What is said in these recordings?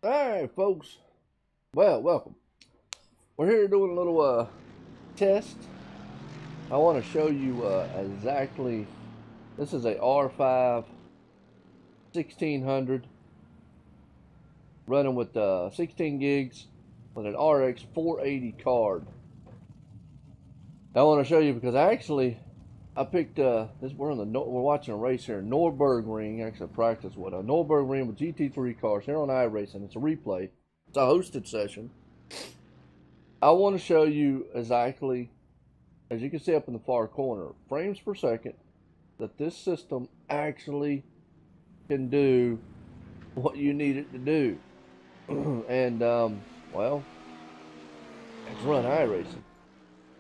Alright, folks. Well, welcome. We're here doing a little test. I want to show you exactly. This is a R5 1600 running with 16 gigs with an RX 480 card. I want to show you because I picked this. We're watching a race here in Nürburgring. Actually, practice with a Nürburgring with GT3 cars here on Iracing. It's a replay. It's a hosted session. I want to show you exactly, as you can see up in the far corner, frames per second, that this system actually can do what you need it to do. And well, it's run iRacing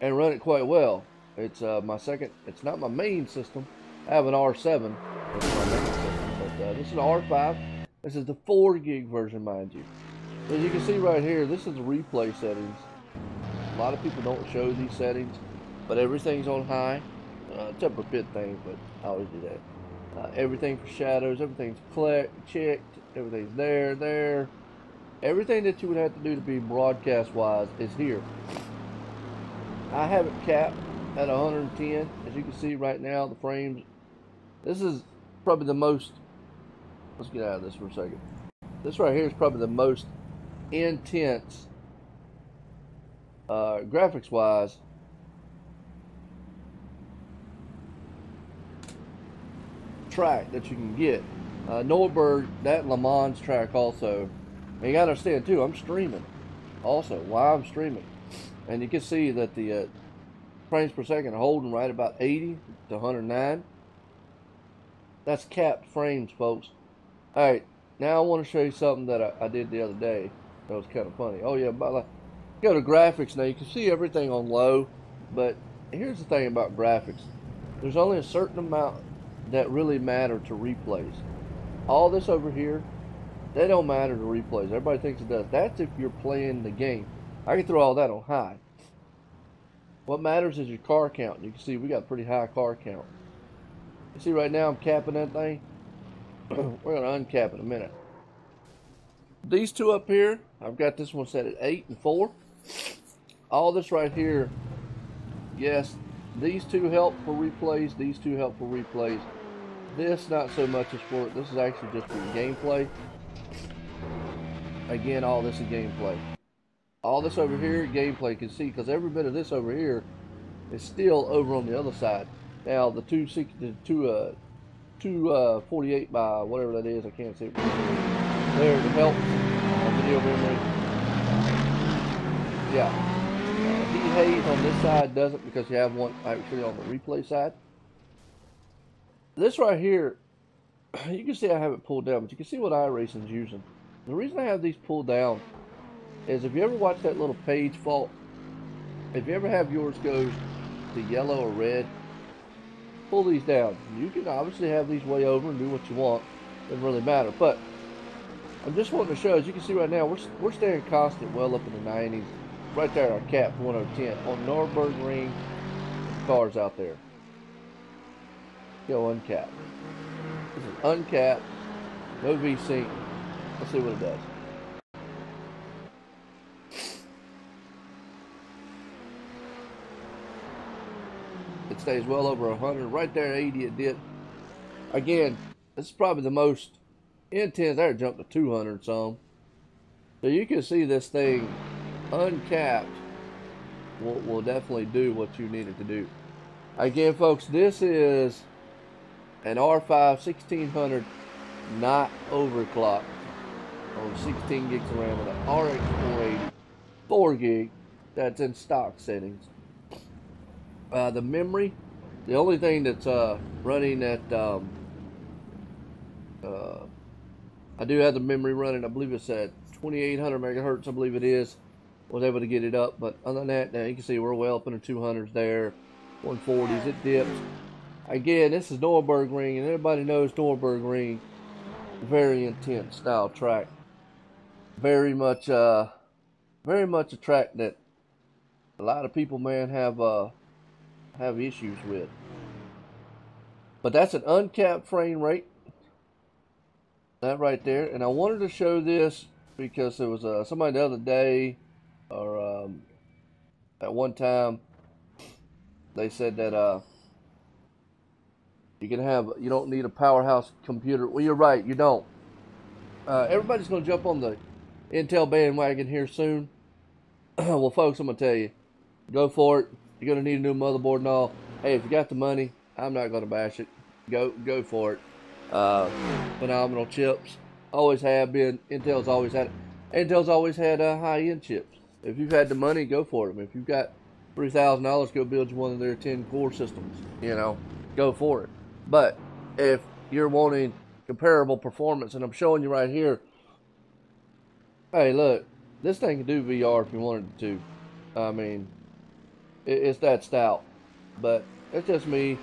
and run it quite well. It's my second. It's not my main system. I have an R7. That's my main system. But this is an R5. This is the 4 gig version, mind you. As you can see right here, this is the replay settings. A lot of people don't show these settings, but everything's on high. It's a bit thing, but I always do that. Everything for shadows, everything's checked, everything's there. Everything that you would have to do to be broadcast-wise is here. I have it capped at 110. As you can see right now, the frames. This is probably the most. Let's get out of this for a second. This right here is probably the most intense, graphics-wise, track that you can get. Nürburgring, that Le Mans track also. And you gotta understand too, I'm streaming. Also, why I'm streaming, and you can see that the frames per second are holding right about 80 to 109. That's capped frames, folks. All right, now I want to show you something that I did the other day. That was kind of funny. Oh yeah, go to graphics now. You can see everything on low, but here's the thing about graphics. There's only a certain amount that really matter to replays. All this over here, they don't matter to replays. Everybody thinks it does. That's if you're playing the game. I can throw all that on high. What matters is your car count. You can see we got a pretty high car count. You see right now I'm capping that thing. We're going to uncap in a minute. These two up here, I've got this one set at 8 and 4. All this right here, yes, these two help for replays. These two help for replays. This not so much as for, this is actually just for gameplay. Again, all this is gameplay. All this over here, gameplay, you can see, because every bit of this over here is still over on the other side. Now, the 248 by whatever that is, I can't see it. There, it helps. Video memory. Yeah. Heat haze on this side doesn't, because you have one actually on the replay side. This right here, you can see I have it pulled down, but you can see what iRacing's using. The reason I have these pulled down is if you ever watch that little page fault, if you ever have yours go to yellow or red, pull these down. You can obviously have these way over and do what you want. Doesn't really matter. But I'm just wanting to show, as you can see right now, we're staying constant well up in the 90s. Right there, our cap 1010 on Nürburgring cars out there. Go uncapped. This is uncapped, no V-sync. Let's see what it does. It stays well over 100. Right there, 80 it did. Again, this is probably the most intense. There, jumped to 200 some. So you can see this thing uncapped will definitely do what you need it to do. Again, folks, this is an R5 1600, not overclocked, on 16 gigs of RAM with an RX 480, 4 gig. That's in stock settings. The memory, the only thing that's running at, I do have the memory running, I believe it's at 2800 megahertz, I believe it is. Was able to get it up, but other than that, now you can see we're well up in the 200s there, 140s, it dips. Again, this is Nürburgring, and everybody knows Nürburgring, very intense style track. Very much a track that a lot of people, man, have issues with. But that's an uncapped frame rate. That right there. And I wanted to show this because there was somebody the other day, or at one time, they said that you don't need a powerhouse computer. Well, you're right, you don't. Everybody's going to jump on the Intel bandwagon here soon. Well, folks, I'm going to tell you, go for it. You're going to need a new motherboard and all. Hey, if you got the money, I'm not going to bash it. Go for it. Phenomenal chips. Always have been. Intel's always had high-end chips. If you've had the money, go for them. If you've got $3,000, go build you one of their 10-core systems. You know, go for it. But if you're wanting comparable performance, and I'm showing you right here, hey, look, this thing can do VR if you wanted it to. I mean, it's that stout. But it's just me.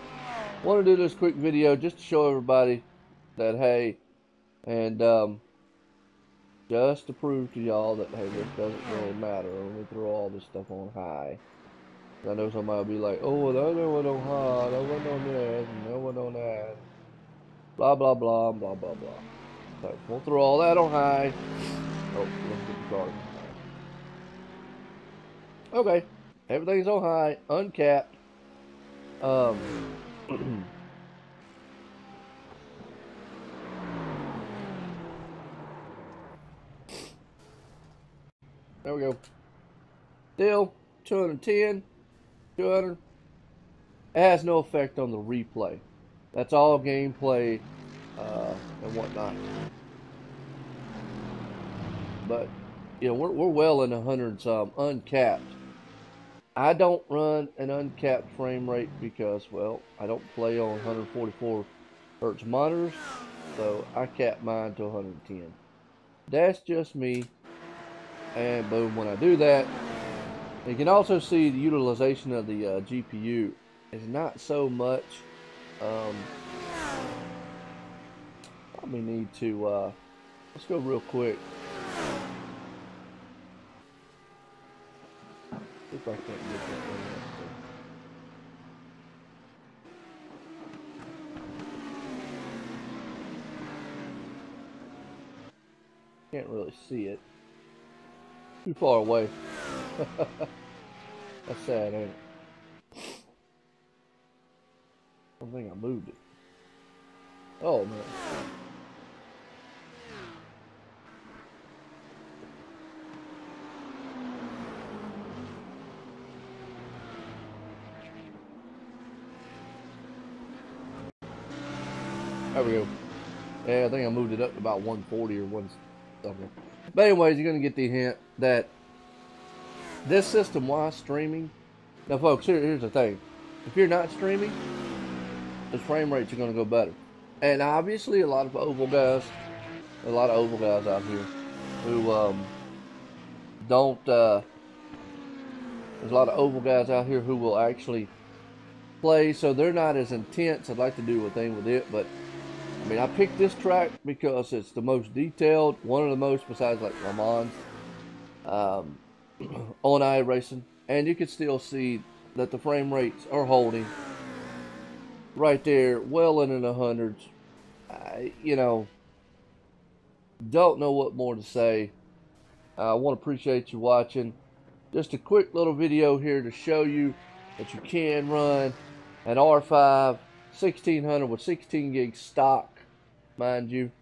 Want to do this quick video just to show everybody that, hey, and just to prove to y'all that, hey, this doesn't really matter. Let me throw all this stuff on high. I know somebody will be like, oh, the other one on high, that one on this, and that one on that. Blah, blah, blah, blah, blah, blah. So we'll throw all that on high. Oh, let's get the card. Okay, everything's on high, uncapped. There we go. Still 210, 200. It has no effect on the replay. That's all gameplay and whatnot. But you know, we're well in 100 and some uncapped. I don't run an uncapped frame rate because, well, I don't play on 144 hertz monitors, so I cap mine to 110. That's just me. And boom, when I do that, you can also see the utilization of the GPU is not so much. Probably need to, let's go real quick. See if I can't get this thing up. Can't really see it. Too far away. That's sad, ain't it? I don't think I moved it. Oh, man. There we go. Yeah, I think I moved it up to about 140 or 1 something. But anyways, you're going to get the hint that this system, while streaming... Now, folks, here's the thing. If you're not streaming, the frame rates are going to go better. And obviously, a lot of oval guys out here who don't... there's a lot of oval guys out here who will actually play, so they're not as intense. I'd like to do a thing with it, but I mean, I picked this track because it's the most detailed, one of the most besides like Le Mans, on Iracing, and you can still see that the frame rates are holding right there, well into the hundreds. You know, don't know what more to say. I want to appreciate you watching. Just a quick little video here to show you that you can run an R5 1600 with 16 gig stock, mind you,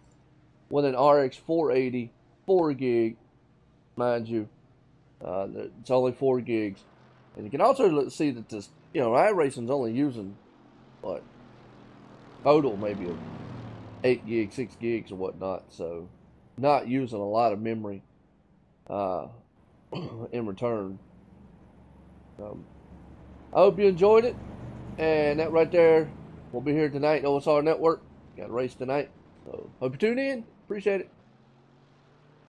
with an RX 480 4 gig, mind you. It's only 4 gigs, and you can also see that this, you know, iRacing's only using what total maybe 8 gigs, 6 gigs or whatnot, so not using a lot of memory in return. I hope you enjoyed it, and that right there will be here tonight. OSR Network got a race tonight, so hope you tune in. Appreciate it.